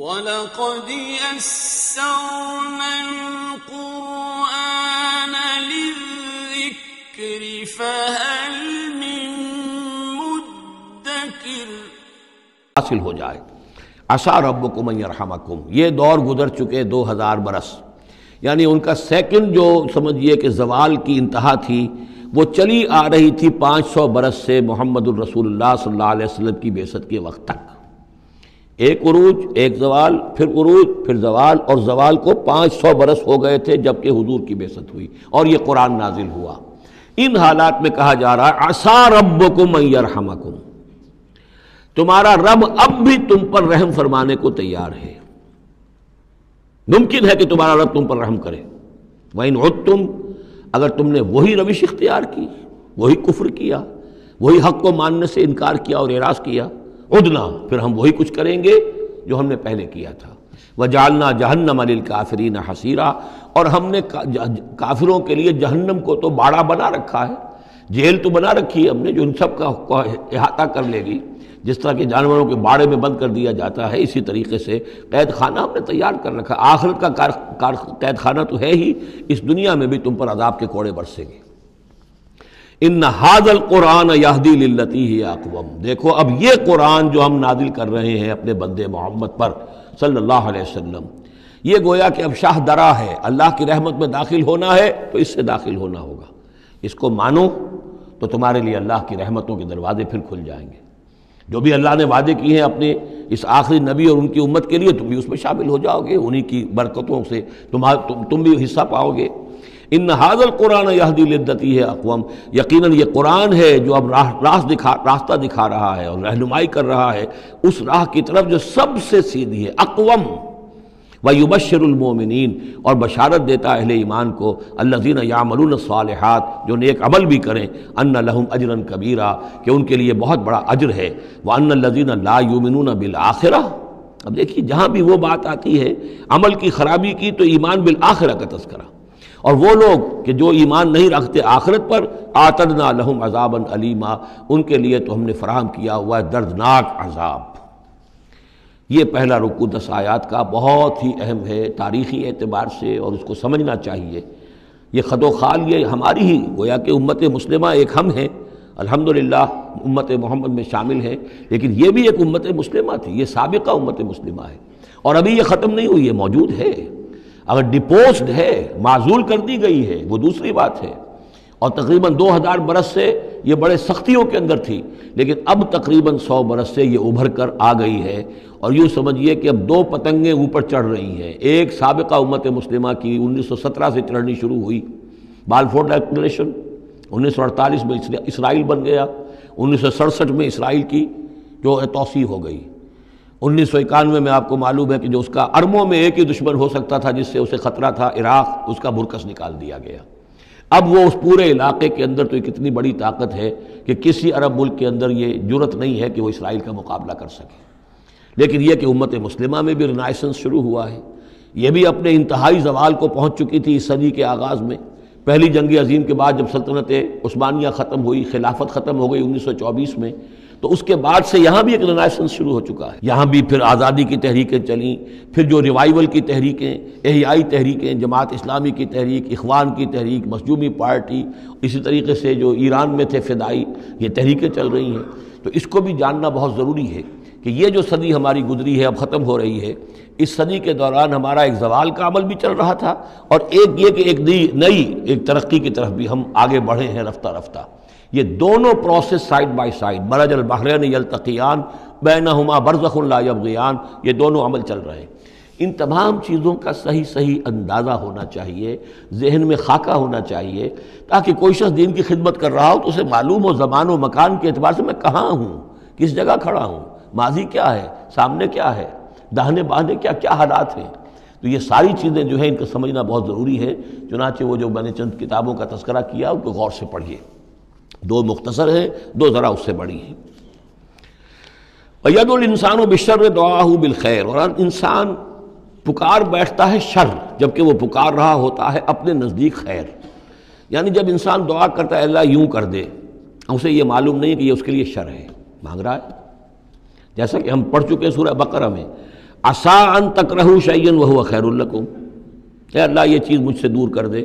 وَلَقَدْ يَسَّرْنَا الْقُرْآنَ لِلذِّكْرِ فَهَلْ مِن مُّدَّكِرٍ حاصل ہو جائے۔ عسیٰ ربکم ان یرحمکم، یہ دور گزر چکے 2000 برس، یعنی ان کا سیکنڈ جو سمجھیے کہ زوال کی انتہا تھی وہ چلی آ رہی تھی 500 برس سے محمد الرسول اللہ صلی اللہ علیہ وسلم کی بعثت کے وقت تک۔ ایک عروج، ایک زوال، پھر عروج، پھر زوال، اور زوال کو 500 برس ہو گئے تھے جبکہ حضور کی بعثت ہوئی اور یہ قرآن نازل ہوا۔ ان حالات میں کہا جا رہا ہے عسیٰ ربکم ان یرحمکم، تمہارا رب اب بھی تم پر رحم فرمانے کو تیار ہے، ممکن ہے کہ تمہارا رب تم پر رحم کرے۔ وَإِنْ عُدْتُمْ، اگر تم نے وہی روش اختیار کی، وہی کفر کیا، وہی حق کو ماننے سے انکار کیا اور اعراض کیا، عدنا، پھر ہم وہی کچھ کریں گے جو ہم نے پہلے کیا تھا۔ وَجَعَلْنَا جَهَنَّمَ لِلْكَافِرِينَ حَصِيرًا، اور ہم نے کافروں کے لیے جہنم کو تو باڑا بنا رکھا ہے، جیل تو بنا رکھی ہے ہم نے جو ان سب کا احاطہ کر لے گی۔ جس طرح کہ جانوروں کے باڑے میں بند کر دیا جاتا ہے، اسی طریقے سے قید خانہ ہم نے تیار کر رکھا۔ آخرت کا قید خانہ تو ہے ہی، اس دنیا میں بھی تم پر عذاب کے کوڑے برسیں گے۔ ان ھذا القرآن یہدی للتی ہی اقوم، دیکھو اب یہ قرآن جو ہم نازل کر رہے ہیں اپنے بندے محمد پر صلی اللہ علیہ وسلم، یہ گویا کہ اب شاہ درا ہے، اللہ کی رحمت میں داخل ہونا ہے تو اس سے داخل ہونا ہوگا۔ اس کو مانو تو تمہارے لیے اللہ کی رحمتوں کے دروازے پھر کھل جائیں گے۔ جو بھی اللہ نے وعدے کیے ہیں اپنے اس آخری نبی اور ان کی امت کے لیے، تم بھی اس میں شامل ہو جاؤ گے، انہی کی برکتوں سے تم بھی حصہ پاؤ گے۔ ان ھذا القرآن یہدی للتی ہے اقوم، یقیناً یہ قرآن ہے جو اب راستہ دکھا رہا ہے اور رہنمائی کر رہا ہے اس راہ کی طرف جو سب سے سیدھی ہے، اقوم۔ وَيُبَشِّرُ الْمُؤْمِنِينَ، اور بشارت دیتا ہے اہل ایمان کو، الَّذِينَ يَعْمَلُونَ الصَّالِحَاتِ، جو نیک عمل بھی کریں، أَنَّ لَهُمْ أَجْرًا كَبِيرًا، کہ ان کے لیے بہت بڑا اجر ہے، وَأَنَّ الَّذِينَ لَا يُؤْمِنُونَ بِالْآخِرَةِ۔ اب دیکھیے جہاں بھی وہ بات آتی ہے عمل کی خرابی کی تو ایمان بالآخرہ کا تذکرہ، اور وہ لوگ کہ جو ایمان نہیں رکھتے آخرت پر، آتدنا لہم عذابا علیما، ان کے لیے تو ہم نے فراہم کیا ہوا ہے دردناک عذاب۔ یہ پہلا رکوع 10 آیات کا بہت ہی اہم ہے تاریخی اعتبار سے، اور اس کو سمجھنا چاہیے۔ یہ خد و خال یہ ہماری ہی گویا کہ امت مسلمہ ایک ہم ہیں، الحمدللہ امت محمد میں شامل ہیں، لیکن یہ بھی ایک امت مسلمہ تھی، یہ سابقہ امت مسلمہ ہے، اور ابھی یہ ختم نہیں ہوئی ہے، موجود ہے۔ اگر ڈپوزڈ ہے، معزول کر دی گئی ہے، وہ دوسری بات ہے، اور تقریباً 2000 برس سے یہ بڑے سختیوں کے اندر تھی، لیکن اب تقریباً 100 برس سے یہ ابھر کر آ گئی ہے، اور یوں سمجھیے کہ اب 2 پتنگیں اوپر چڑھ رہی ہیں۔ ایک سابقہ امت مسلمہ کی 1917 سے چڑھنی شروع ہوئی، بالفور ڈکلریشن، 1948 میں اسرائیل بن گیا، 1967 میں اسرائیل کی جو توسیع ہو گئی، 1991 میں آپ کو معلوم ہے کہ جو اس کا اربوں میں ایک ہی دشمن ہو سکتا تھا جس سے اسے خطرہ تھا، عراق، اس کا برکس نکال دیا گیا۔ اب وہ اس پورے علاقے کے اندر تو ایک اتنی بڑی طاقت ہے کہ کسی عرب ملک کے اندر یہ جرت نہیں ہے کہ وہ اسرائیل کا مقابلہ کر سکے۔ لیکن یہ کہ امت مسلمہ میں بھی رینائسنس شروع ہوا ہے، یہ بھی اپنے انتہائی زوال کو پہنچ چکی تھی اس صدی کے آغاز میں۔ پہلی جنگ عظیم کے بعد جب سلطنت عثمانیہ ختم ہوئی، خلافت ختم ہو گئی 1924 میں، تو اس کے بعد سے یہاں بھی ایک رینائسنس شروع ہو چکا ہے۔ یہاں بھی پھر آزادی کی تحریکیں چلیں، پھر جو ریوائیول کی تحریکیں، احیائی تحریکیں، جماعت اسلامی کی تحریک، اخوان کی تحریک، مظلومی پارٹی، اسی طریقے سے جو ایران میں تھے فدائی، یہ تحریکیں چل رہی ہیں۔ تو اس کو بھی جاننا بہت ضروری ہے کہ یہ جو صدی ہماری گزری ہے، اب ختم ہو رہی ہے، اس صدی کے دوران ہمارا ایک زوال کا عمل بھی چل رہا تھا، اور ایک یہ کہ ایک نئی ترقی کی طرف بھی ہم آگے بڑھے ہیں رفتہ رفتہ۔ یہ دونوں پروسیس سائیڈ بائی سائیڈ، مرج البحرین یلتقیان بینہما برزخ لا یبغیان، یہ دونوں عمل چل رہے ہیں۔ ان تمام چیزوں کا صحیح اندازہ ہونا چاہیے، ذہن میں خاکہ ہونا چاہیے، تاکہ کوئی شخص دین کی خدمت کر رہا ہو تو اسے معلوم ہو زمان و مکان کے اعتبار سے میں کہاں ہوں، کس جگہ کھڑا ہوں، ماضی کیا ہے، سامنے کیا ہے، داہنے بائیں کیا حالات ہیں۔ تو یہ ساری چیزیں جو ہیں ان کو سمجھنا بہت ضروری ہے۔ چنانچہ وہ جو میں نے چند کتابوں کا تذکرہ کیا ان کو غور سے پڑھیے، 2 مختصر ہیں، 2 ذرا اس سے بڑی ہیں۔ وَيَدْعُو الْإِنسَانُ بِالشَّرِّ دُعَاءَهُ بِالْخَيْرِ، اور انسان پکار بیٹھتا ہے شر جبکہ وہ پکار رہا ہوتا ہے اپنے نزدیک خیر۔ یعنی جب انسان دعا کرتا ہے اللہ یوں کر دے، اسے یہ معلوم نہیں کہ یہ اس کے لیے شر ہے، مانگ رہا ہے۔ جیسا کہ ہم پڑھ چکے ہیں سورہ بقرہ میں، عسا ان تکرہوا شیئا وہو خیر لکم، اے اللہ یہ چیز مجھ سے دور کر دے،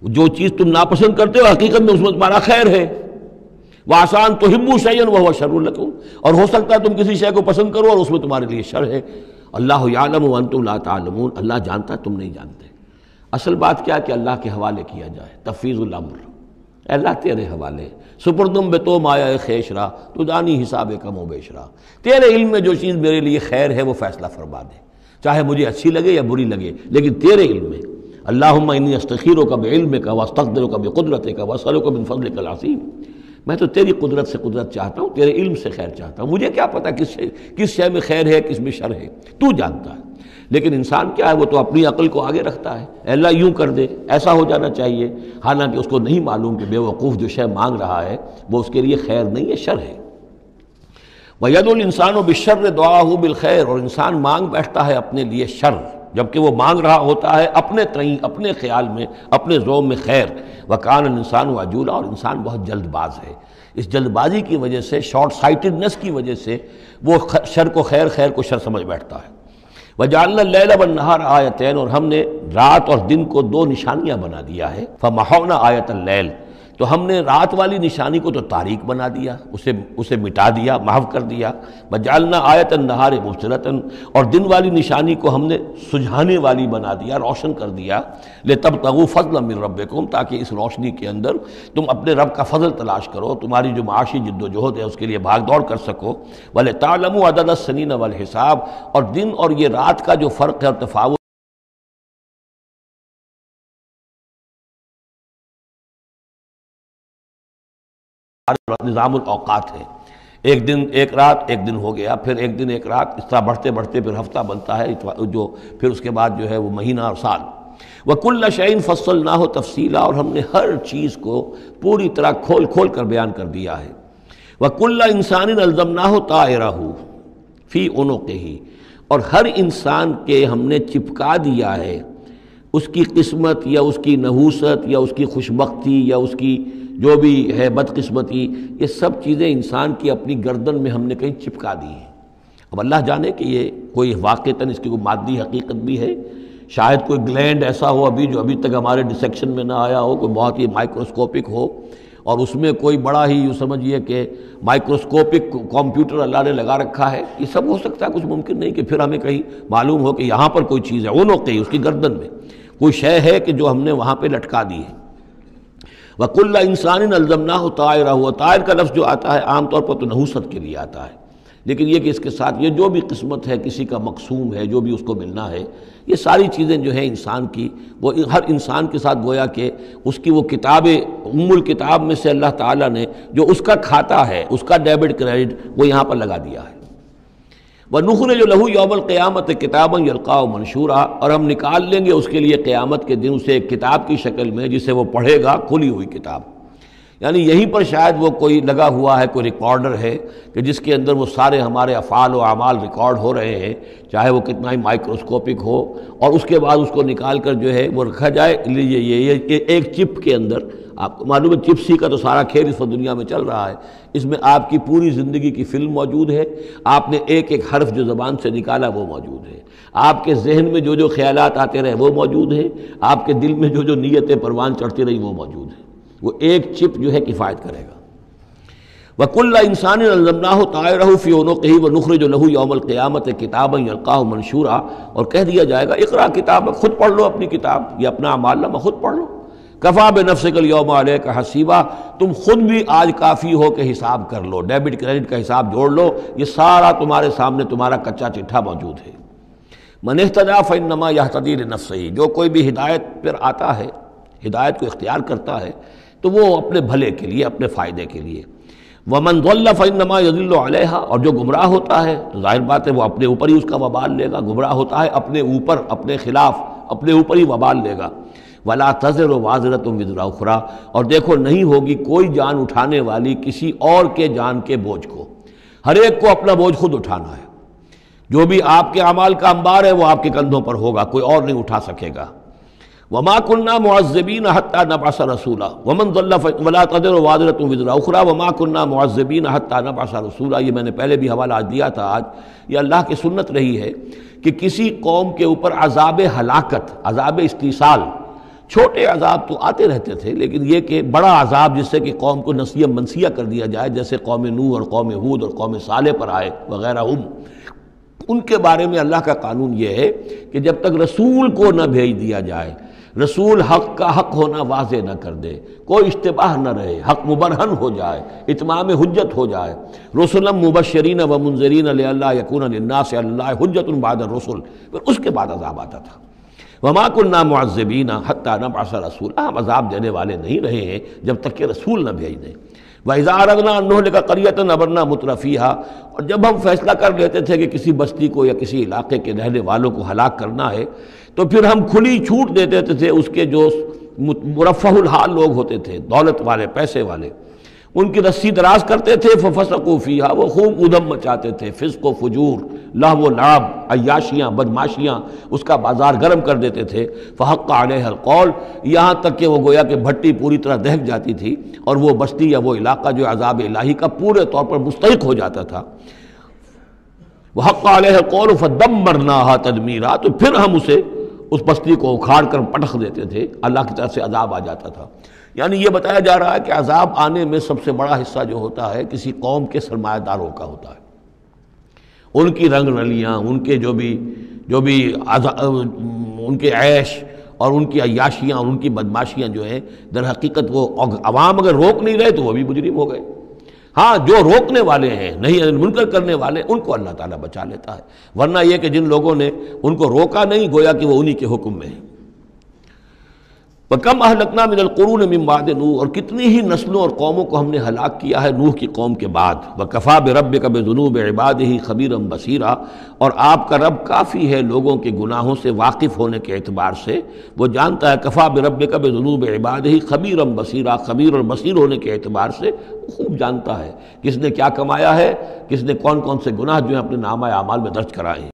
جو چیز تم ناپسند کرتے ہو حقیقت میں اس میں تمہارا خیر ہے، وعسا ان تحبوا شیئا وہو شر لکم، اور ہو سکتا ہے تم کسی شے کو پسند کرو اور اس میں تمہارے لیے شر ہے۔ اللہ یعلم وانتم لا تعلمون، اللہ جانتا ہے تم نہیں جانتے۔ اصل بات کیا کہ اللہ کے حوالے کیا جائے، تفویض الامر، اے اللہ تیرے حوالے، سپردم بے تو مایا خیش را تو دانی حساب کم و بیش را، تیرے علم میں جو چیز میرے لیے خیر ہے وہ فیصلہ فرما دے، چاہے مجھے اچھی لگے یا بری لگے، لیکن تیرے علم میں۔ اللہم انی استخیرک بعلمک واستقدرک بقدرتک واسألک من فضلک العظیم، میں تو تیری قدرت سے قدرت چاہتا ہوں، تیرے علم سے خیر چاہتا ہوں، مجھے کیا پتہ کس شے میں خیر ہے کس میں شر ہے، تو جانتا ہے۔ لیکن انسان کیا ہے، وہ تو اپنی عقل کو آگے رکھتا ہے، اے اللہ یوں کر دے، ایسا ہو جانا چاہیے، حالانکہ اس کو نہیں معلوم کہ بے وقوف جو شے مانگ رہا ہے وہ اس کے لیے خیر نہیں ہے، شر ہے۔ وَيَدْعُو الْإِنسَانُ بِالشَّرِّ دُعَاءَهُ بِالْخَيْرِ، اور انسان مانگ بیٹھتا ہے اپنے لیے شر، جبکہ وہ مانگ رہا ہوتا ہے اپنے تئیں، اپنے خیال میں، اپنے ذوق میں خیر۔ وَكَانَ الْإِنسَانُ عَجُولًا، اور انسان بہت جلد باز ہے، اس جلد بازی کی وجہ سے، شارٹ سائٹڈنس کی وجہ سے وہ شر کو خیر، خیر کو شر سمجھ بیٹھتا ہے۔ وَجَعَلْنَا اللَّيْلَ وَالنَّهَارَ آیَتَيْنِ، اور ہم نے رات اور دن کو دو نشانیاں بنا دیا ہے۔ فَمَحَوْنَا آیَةَ اللَّيْلِ، تو ہم نے رات والی نشانی کو تو تاریک بنا دیا، اسے مٹا دیا، محو کر دیا۔ وَجَعَلْنَا آیَةَ النَّهَارِ مُبْصِرَةً، اور دن والی نشانی کو ہم نے سجھانے والی بنا دیا، روشن کر دیا۔ لِتَبْتَغُوا فَضْلًا مِّن رَبِّكُمْ، تاکہ اس روشنی کے اندر تم اپنے رب کا فضل تلاش کرو، تمہاری جو معاشی جد و جہد ہے اس کے لیے بھاگ دوڑ کر سکو۔ وَلِتَعْلَمُوا عَدَدَ السِّنِينَ وَالْحِسَابَ، اور دن اور یہ رات کا جو فرق ہے اور تفاوت نظام الاوقات ہے، ایک دن ایک رات ایک دن ہو گیا، پھر ایک دن ایک رات، اس طرح بڑھتے بڑھتے پھر ہفتہ بنتا ہے، جو پھر اس کے بعد جو ہے وہ مہینہ اور سال۔ وَكُلَّ شَيْءٍ فَصَّلْنَاهُ تَفْصِيلًا، اور ہم نے ہر چیز کو پوری طرح کھول کھول کر بیان کر دیا ہے۔ وَكُلَّ إِنسَانٍ أَلْزَمْنَاهُ طَائِرَهُ فِي عُنُقِهِ، اور ہر انسان کے ہم نے چپکا دیا ہے اس کی قسمت یا اس کی نحوست یا اس کی خوشبختی یا اس کی جو بھی ہے بدقسمتی، یہ سب چیزیں انسان کی اپنی گردن میں ہم نے کہیں چپکا دی ہیں۔ اب اللہ جانے کہ یہ کوئی واقعتاً اس کی کوئی مادی حقیقت بھی ہے، شاید کوئی گلینڈ ایسا ہو جو ابھی تک ہمارے ڈسیکشن میں نہ آیا ہو، کوئی بہت ہی مائکروسکوپک ہو، اور اس میں کوئی بڑا ہی یوں سمجھیے کہ مائکروسکوپک کمپیوٹر اللہ نے لگا رکھا ہے، یہ سب ہو سکتا ہے، کچھ ممکن نہیں کہ پھر ہمیں کہیں معلوم ہو کہ یہاں پر کوئی چیز ہے، اونوں کہیں اس کی گردن میں کوئی شے ہے کہ جو ہم نے وہاں پہ لٹکا دی ہے۔ وَكُلَّ إِنسَانٍ أَلْزَمْنَاهُ طَائِرَهُ، طائر کا لفظ جو آتا ہے عام طور پر تو نحوست کے لیے آتا ہے، لیکن یہ کہ اس کے ساتھ یہ جو بھی قسمت ہے، کسی کا مقسوم ہے، جو بھی اس کو ملنا ہے، یہ ساری چیزیں جو ہیں انسان کی، وہ ہر انسان کے ساتھ گویا کہ اس کی وہ کتاب الکتاب میں سے اللہ تعالیٰ نے جو اس کا کھاتا ہے، اس کا ڈیبٹ کریڈٹ وہ یہاں پر لگا دیا ہے۔ وَنُخْرِجُ لَهُ يَوْمَ الْقِيَامَةِ كِتَابًا يَلْقَاهُ مَنشُورًا، اور ہم نکال لیں گے اس کے لیے قیامت کے دن اسے ایک کتاب کی شکل میں جسے وہ پڑھے گا، کھلی ہوئی کتاب، یعنی یہیں پر شاید وہ کوئی لگا ہوا ہے، کوئی ریکارڈر ہے کہ جس کے اندر وہ سارے ہمارے افعال و اعمال ریکارڈ ہو رہے ہیں، چاہے وہ کتنا ہی مائکروسکوپک ہو، اور اس کے بعد اس کو نکال کر جو ہے وہ رکھا جائے یہ ایک چپ کے اندر۔ آپ کو معلوم ہے چپسی کا تو سارا کھیل اس دنیا میں چل رہا ہے، اس میں آپ کی پوری زندگی کی فلم موجود ہے، آپ نے ایک ایک حرف جو زبان سے نکالا وہ موجود ہے، آپ کے ذہن میں جو جو خیالات آتے رہے وہ موجود ہیں، آپ کے دل میں جو جو نیتیں پروان چڑھتی رہی وہ موجود ہیں، وہ ایک چپ جو ہے کفایت کرے گا۔ وَكُلَّ إِنسَانٍ أَلْزَمْنَاهُ طَائِرَهُ فِي عُنُقِهِ وَنُخْرِجُ لَهُ يَوْمَ الْقِيَامَةِ كِتَابًا يَلْقَاهُ مَنشُورًا، اور کہہ دیا جائے گا اقرا کتابک، خود پڑھ لو اپنی کتاب، یہ اپنا اعمال نامہ خود پڑھ لو۔ کفا بنفسک اليوم علیک حسیبا، تم خود بھی آج کافی ہو کہ حساب کر لو، ڈیبٹ کریڈٹ کا حساب جوڑ لو، یہ سارا تمہارے سامنے تمہارا کچا چٹھا موجود ہے۔ من اہتدی فانما یہتدی لنفسہ، جو کوئی بھی ہدایت پر آتا ہے، ہدایت کو اختیار کرتا ہے تو وہ اپنے بھلے کے لیے، اپنے فائدے کے لیے۔ ومن ضل فانما یضل علیہا، اور جو گمراہ ہوتا ہے تو ظاہر بات ہے وہ اپنے اوپر ہی اس کا وبال لے گا، گمراہ ہوتا ہے اپنے اوپر، اپنے خلاف، اپنے اوپر ہی وبال لے گا۔ ولا تزر وازرۃ وزر اخری، اور دیکھو نہیں ہوگی کوئی جان اٹھانے والی کسی اور کے جان کے بوجھ کو، ہر ایک کو اپنا بوجھ خود اٹھانا ہے، جو بھی آپ کے اعمال کا انبار ہے وہ آپ کے کندھوں پر ہوگا، کوئی اور نہیں اٹھا سکے گا۔ وما كنا معذبين حتى نبعث رسولا ومن ضل ولا تزر وازرة وزر اخرى وما كنا معذبين حتى نبعث رسولا. یہ میں نے پہلے بھی حوالہ دیا تھا. آج یہ اللہ کی سنت رہی ہے کہ کسی قوم کے اوپر عذاب ہلاکت، عذاب استیصال، چھوٹے عذاب تو آتے رہتے تھے، لیکن یہ کہ بڑا عذاب جس سے کہ قوم کو نسیہ منسیہ کر دیا جائے، جیسے قوم نوح اور قوم ہود اور قوم صالح پر آئے وغیرہ، ان کے بارے میں اللہ کا قانون یہ ہے کہ جب تک رسول کو نہ بھیج دیا جائے، رسول حق کا حق ہونا واضح نہ کر دے، کوئی اشتباہ نہ رہے، حق مبرہن ہو جائے، اتمام حجت ہو جائے، رسلا مبشرین و منذرین لئلا یکون للناس علی اللہ حجت بعد الرسل، پھر اس کے بعد عذاب آتا تھا. وما كنا معذبین حتی نبعث رسولا، ہم عذاب دینے والے نہیں رہے ہیں جب تک کہ رسول نہ بھیج دیں. وَإِذَا أَرَدْنَا أَن نُهْلِكَ قَرْيَةً أَمَرْنَا مُتْرَفِيهَا، اور جب ہم فیصلہ کر لیتے تھے کہ کسی بستی کو یا کسی علاقے کے رہنے والوں کو ہلاک کرنا ہے تو پھر ہم کھلی چھوٹ دے دیتے تھے اس کے جو مرفہ الحال لوگ ہوتے تھے، دولت والے، پیسے والے، ان کی رسی دراز کرتے تھے. فَفَسَقُوا فِيهَا، وہ خوب ادھم مچاتے تھے، فسق و فجور، لہو و لعب، عیاشیاں، بدماشیاں، اس کا بازار گرم کر دیتے تھے. فَحَقَّ عَلَيْهَا الْقَوْلُ، یہاں تک کہ وہ گویا کہ بھٹی پوری طرح دہک جاتی تھی اور وہ بستی یا وہ علاقہ جو عذاب الہی کا پورے طور پر مستحق ہو جاتا تھا. وَحَقَّ عَلَيْهَا الْقَوْلُ فَدَمَّرْنَاهَا تَدْمِيرًا، تو پھر ہم اس بستی کو اکھاڑ کر پٹخ دیتے تھے، اللہ کی طرف سے عذاب آ جاتا تھا. یعنی یہ بتایا جا رہا ہے کہ عذاب آنے میں سب سے بڑا حصہ جو ہوتا ہے کسی قوم کے سرمایہ داروں کا ہوتا ہے. ان کی رنگ رلیاں، ان کے جو بھی ان کے عیش اور ان کی عیاشیاں اور ان کی بدماشیاں جو ہیں، در حقیقت وہ عوام اگر روک نہیں رہے تو وہ بھی مجرم ہو گئے. ہاں، جو روکنے والے ہیں، نہیں منکر کرنے والے، ان کو اللہ تعالیٰ بچا لیتا ہے، ورنہ یہ کہ جن لوگوں نے ان کو روکا نہیں، گویا کہ وہ انہی کے حکم میں ہیں. وَكَمْ أَهْلَكْنَا مِنَ الْقُرُونِ مِنْ بَعْدِ نوح، اور کتنی ہی نسلوں اور قوموں کو ہم نے ہلاک کیا ہے نوح کی قوم کے بعد. وَكَفَى بِرَبِّكَ بِذُنُوبِ عِبَادِهِ خَبِيرًا بَصِيرًا، اور آپ کا رب کافی ہے لوگوں کے گناہوں سے واقف ہونے کے اعتبار سے، وہ جانتا ہے. کفا بِرَبِّكَ بِذُنُوبِ عِبَادِهِ خَبِيرًا بَصِيرًا، خبیر اور بصیر ہونے کے اعتبار سے خوب جانتا ہے کس نے کیا کمایا ہے، کس نے کون کون سے گناہ جو ہیں اپنے نامہ اعمال میں درج کرائے ہیں.